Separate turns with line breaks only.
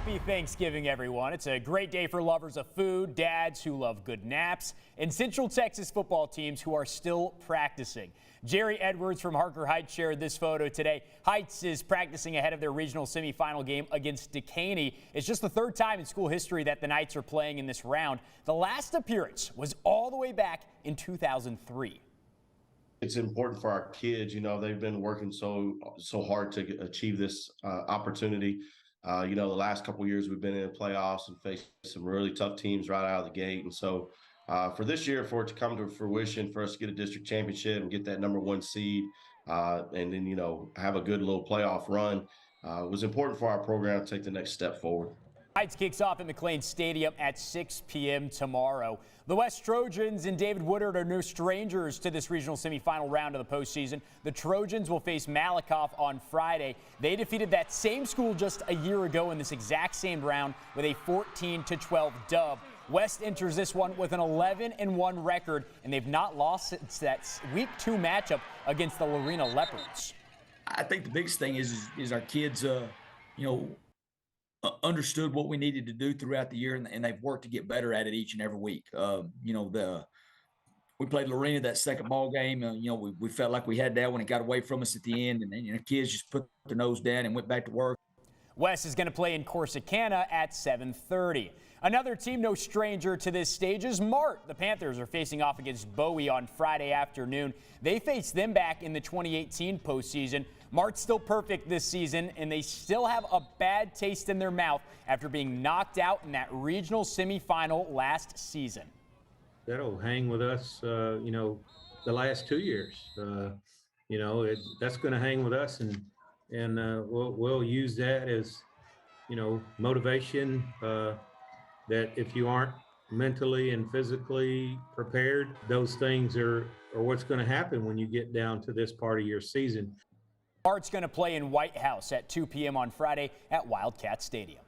Happy Thanksgiving, everyone. It's a great day for lovers of food, dads who love good naps, and Central Texas football teams who are still practicing. Jerry Edwards from Harker Heights shared this photo today. Heights is practicing ahead of their regional semifinal game against Decaney. It's just the third time in school history that the Knights are playing in this round. The last appearance was all the way back in 2003.
It's important for our kids. You know, they've been working so hard to achieve this opportunity. You know, the last couple of years we've been in the playoffs and faced some really tough teams right out of the gate. And so for this year, for it to come to fruition, for us to get a district championship and get that #1 seed, and then, you know, have a good little playoff run, was important for our program to take the next step forward.
Heights kicks off at McLean Stadium at 6 p.m. tomorrow. The West Trojans and David Woodard are no strangers to this regional semifinal round of the postseason. The Trojans will face Malakoff on Friday. They defeated that same school just a year ago in this exact same round with a 14-12 dub. West enters this one with an 11-1 record, and they've not lost since that Week 2 matchup against the Lorena Leopards.
I think the biggest thing is our kids, understood what we needed to do throughout the year, and they've worked to get better at it each and every week. We played Lorena that second ball game. We felt like we had that when it got away from us at the end, and then kids just put their nose down and went back to work.
West is going to play in Corsicana at 7:30. Another team no stranger to this stage is Mart. The Panthers are facing off against Bowie on Friday afternoon. They faced them back in the 2018 postseason. Mart's still perfect this season, and they still have a bad taste in their mouth after being knocked out in that regional semifinal last season.
That'll hang with us, the last 2 years. That's going to hang with us, and we'll use that as, motivation. That if you aren't mentally and physically prepared, those things are what's going to happen when you get down to this part of your season.
Mart's going to play in White House at 2 p.m. on Friday at Wildcat Stadium.